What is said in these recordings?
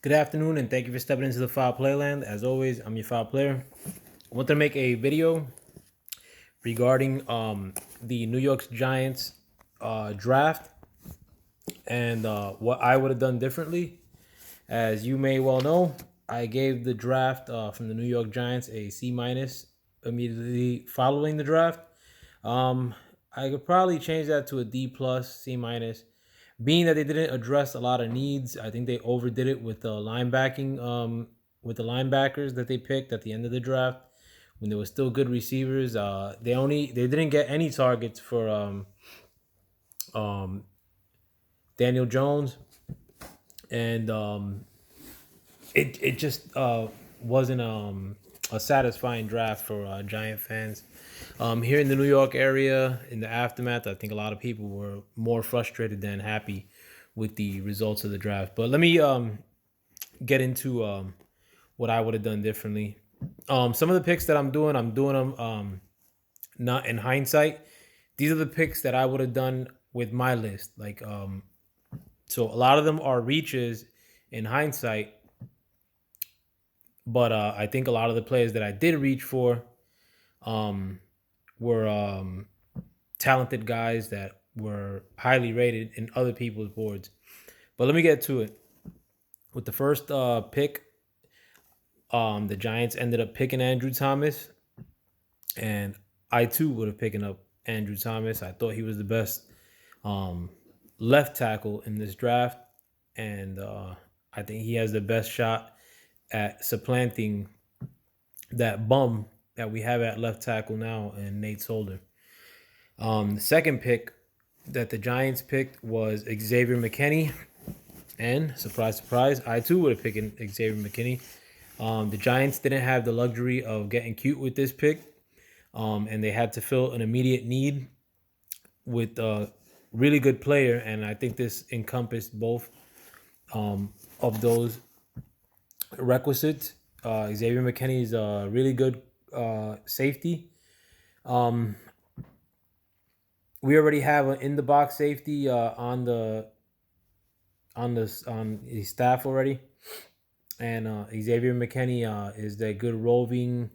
Good afternoon, and thank you for stepping into the Foul Playland. As always, I'm your Foul Player. I want to make a video regarding the New York Giants draft and what I would have done differently. As you may well know, I gave the draft from the New York Giants a C minus immediately following the draft. Um, I could probably change that to a D plus, C minus. Being that they didn't address a lot of needs, I think they overdid it with the linebacking, with the linebackers that they picked at the end of the draft when there were still good receivers. They didn't get any targets for um, Daniel Jones, and it just wasn't a satisfying draft for Giant fans. Here in the New York area, in the aftermath, I think a lot of people were more frustrated than happy with the results of the draft. But let me get into what I would have done differently. Some of the picks that I'm doing them not in hindsight. These are the picks that I would have done with my list. So a lot of them are reaches in hindsight, but I think a lot of the players that I did reach for um, were talented guys that were highly rated in other people's boards. But let me get to it. With the first pick, the Giants ended up picking Andrew Thomas, and I too would have picked up Andrew Thomas. I thought he was the best um, left tackle in this draft, and I think he has the best shot at supplanting that bum that we have at left tackle now, and Nate Solder. The second pick that the Giants picked was Xavier McKinney, and surprise, surprise, I too would have picked Xavier McKinney. The Giants didn't have the luxury of getting cute with this pick, and they had to fill an immediate need with a really good player, and I think this encompassed both of those requisites. Xavier McKinney is a really good safety. Um, we already have an in the box safety on the staff already, and Xavier McKinney is that good roving,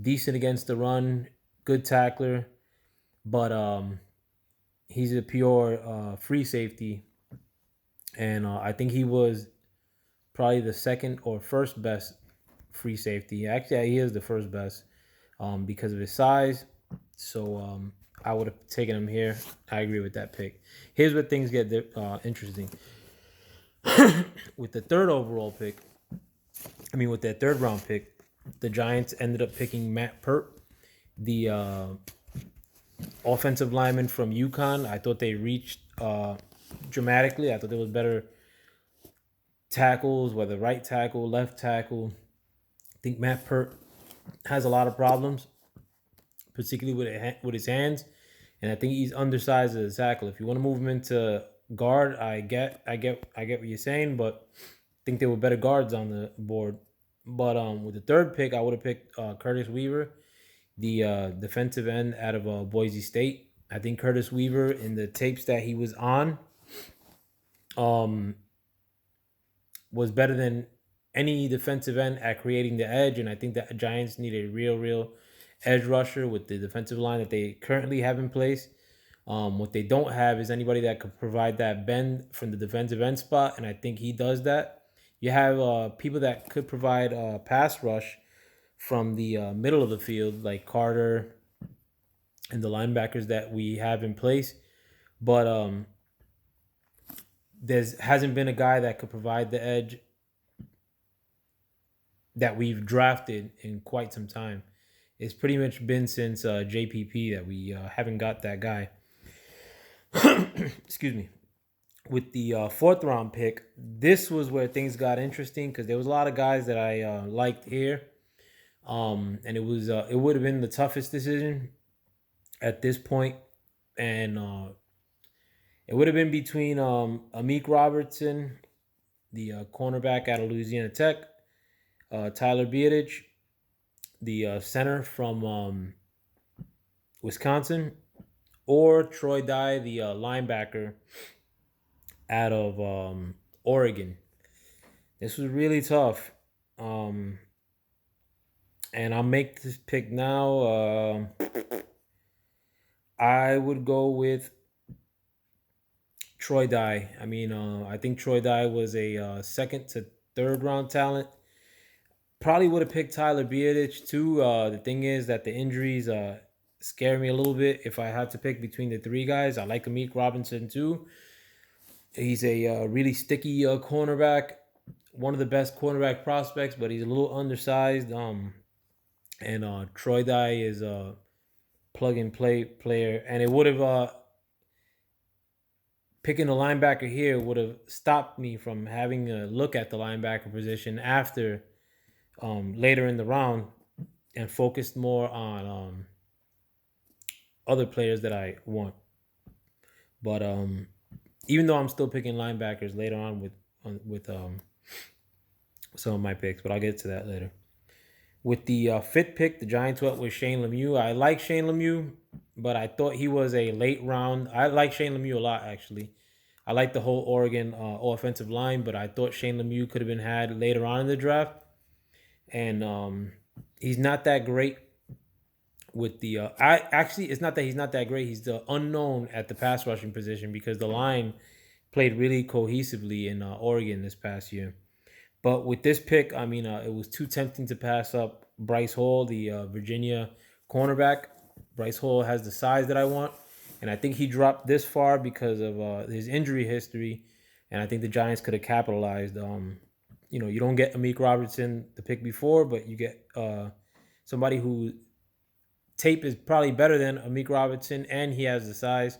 decent against the run, good tackler, but he's a pure free safety, and I think he was probably the second or first best free safety. Actually, he is the first best because of his size. So I would have taken him here. I agree with that pick. Here's where things get interesting. With the third overall pick, with that third round pick, the Giants ended up picking Matt Pert, the offensive lineman from UConn. I thought they reached dramatically. I thought there was better tackles, whether right tackle, left tackle. I think Matt Pert has a lot of problems, particularly with his hands, and I think he's undersized as a tackle. If you want to move him into guard, I get what you're saying, but I think there were better guards on the board. But with the third pick, I would have picked Curtis Weaver, the defensive end out of Boise State. I think Curtis Weaver, in the tapes that he was on, um, was better than any defensive end at creating the edge, and I think that Giants need a real edge rusher with the defensive line that they currently have in place. What they don't have is anybody that could provide that bend from the defensive end spot, and I think he does that. You have people that could provide pass rush from the middle of the field, like Carter and the linebackers that we have in place, but there's hasn't been a guy that could provide the edge that we've drafted in quite some time. It's pretty much been since JPP that we haven't got that guy. Excuse me. With the fourth round pick, this was where things got interesting because there was a lot of guys that I liked here, and it would have been the toughest decision at this point, and it would have been between Amik Robertson, the cornerback out of Louisiana Tech, Tyler Biedich, the center from Wisconsin, or Troy Dye, the linebacker out of Oregon. This was really tough. And I'll make this pick now. I would go with Troy Dye. I mean, I think Troy Dye was a second to third round talent. Probably would have picked Tyler Beardich too. The thing is that the injuries scare me a little bit. If I had to pick between the three guys, I like Amik Robinson too. He's a really sticky cornerback, one of the best cornerback prospects, but he's a little undersized. And Troy Dye is a plug and play player, and it would have picking a linebacker here would have stopped me from having a look at the linebacker position after later in the round and focused more on other players that I want. But even though I'm still picking linebackers later on with some of my picks, but I'll get to that later. With the fifth pick, the Giants went with Shane Lemieux. I like Shane Lemieux, but I thought he was a late round. I like Shane Lemieux a lot, actually. I like the whole Oregon offensive line, but I thought Shane Lemieux could have been had later on in the draft. And he's not that great with the. I actually, it's not that he's not that great. He's the unknown at the pass rushing position because the line played really cohesively in Oregon this past year. But with this pick, I mean, it was too tempting to pass up Bryce Hall, the Virginia cornerback. Bryce Hall has the size that I want, and I think he dropped this far because of his injury history. And I think the Giants could have capitalized. You don't get Amik Robertson the pick before, but you get somebody who tape is probably better than Amik Robertson, and he has the size.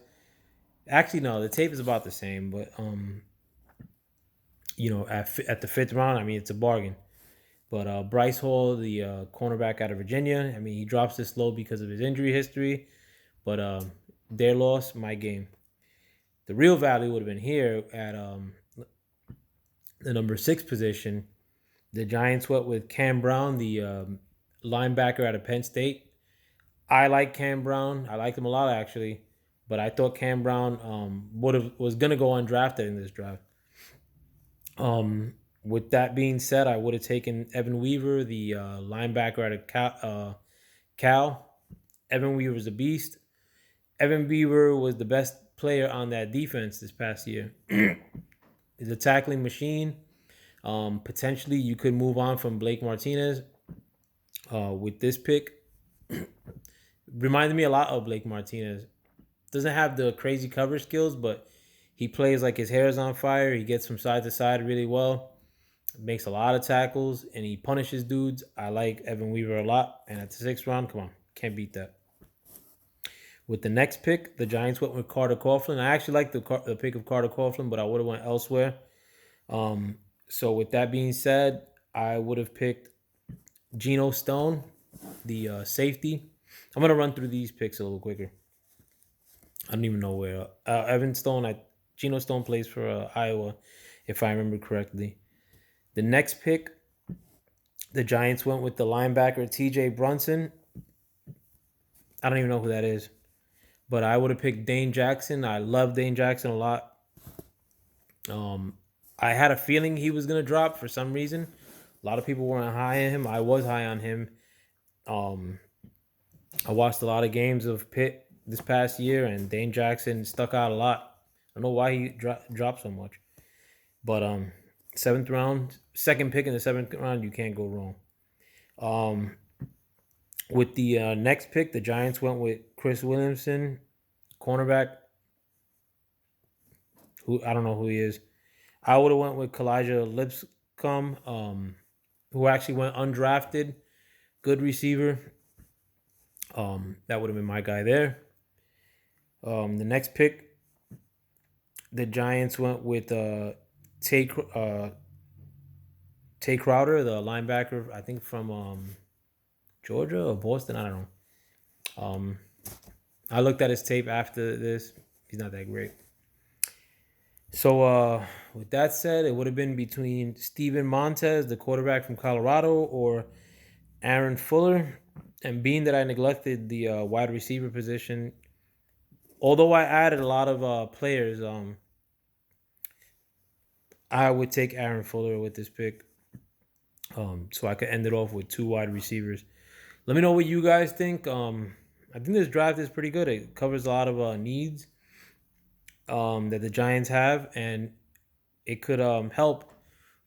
Actually, no, the tape is about the same, but at the fifth round, I mean, it's a bargain. But Bryce Hall, the cornerback out of Virginia, I mean, he drops this low because of his injury history, but their loss, my game. The real value would have been here at the number 6 position. The Giants went with Cam Brown, the linebacker out of Penn State. I like Cam Brown. I liked him a lot, actually, but I thought Cam Brown was gonna go undrafted in this draft. With that being said, I would have taken Evan Weaver, the linebacker out of Cal. Evan Weaver is a beast. Evan Weaver was the best player on that defense this past year. He's a tackling machine. Potentially, you could move on from Blake Martinez with this pick. Reminded me a lot of Blake Martinez. Doesn't have the crazy cover skills, but he plays like his hair is on fire. He gets from side to side really well. Makes a lot of tackles, and he punishes dudes. I like Evan Weaver a lot. And at the 6th round, come on, can't beat that. With the next pick, the Giants went with Carter Coughlin. I actually like the pick of Carter Coughlin, but I would have went elsewhere. So with that being said, I would have picked Geno Stone, the safety. I'm gonna run through these picks a little quicker. I don't even know where Geno Stone plays for Iowa, if I remember correctly. The next pick, the Giants went with the linebacker T.J. Brunson. I don't even know who that is, but I would have picked Dane Jackson. I love Dane Jackson a lot. I had a feeling he was gonna drop for some reason. A lot of people weren't high on him. I was high on him. I watched a lot of games of Pitt this past year, and Dane Jackson stuck out a lot. I don't know why he dropped so much, but 7th round, second pick in the 7th round, you can't go wrong. With the next pick, the Giants went with Chris Williamson, cornerback. Who I don't know who he is. I would have went with Kalijah Lipscomb, who actually went undrafted. Good receiver. That would have been my guy there. The next pick, the Giants went with Tay Crowder, the linebacker, I think from Georgia or Boston. I don't know. I looked at his tape after this. He's not that great. So with that said, it would have been between Steven Montez, the quarterback from Colorado, or Aaron Fuller. And being that I neglected the wide receiver position, although I added a lot of players, I would take Aaron Fuller with this pick. So I could end it off with two wide receivers. Let me know what you guys think. I think this draft is pretty good. It covers a lot of needs that the Giants have, and it could help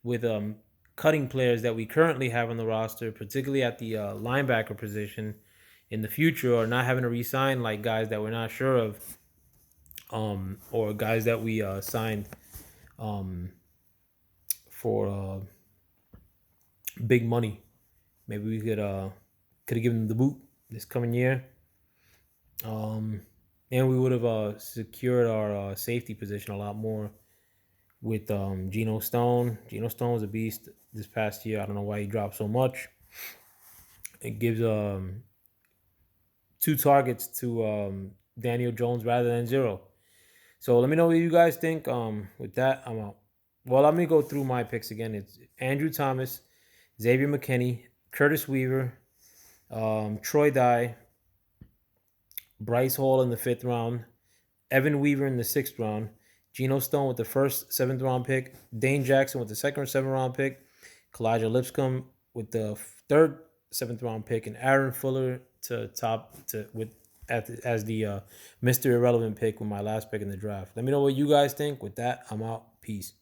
with cutting players that we currently have on the roster, particularly at the linebacker position in the future, or not having to re-sign like guys that we're not sure of, or guys that we signed um, for big money. Maybe we could have given them the boot this coming year, um, and we would have secured our safety position a lot more with Geno Stone. Geno Stone was a beast this past year. I don't know why he dropped so much. It gives two targets to Daniel Jones rather than zero. So let me know what you guys think. With that, I'm out. Well, let me go through my picks again. It's Andrew Thomas, Xavier McKinney, Curtis Weaver, Troy Dye, Bryce Hall in the 5th round, Evan Weaver in the 6th round, Geno Stone with the first 7th round pick, Dane Jackson with the second or 7th round pick, Kalijah Lipscomb with the third 7th round pick, and Aaron Fuller to top to with as the Mr. Irrelevant pick with my last pick in the draft. Let me know what you guys think. With that, I'm out. Peace.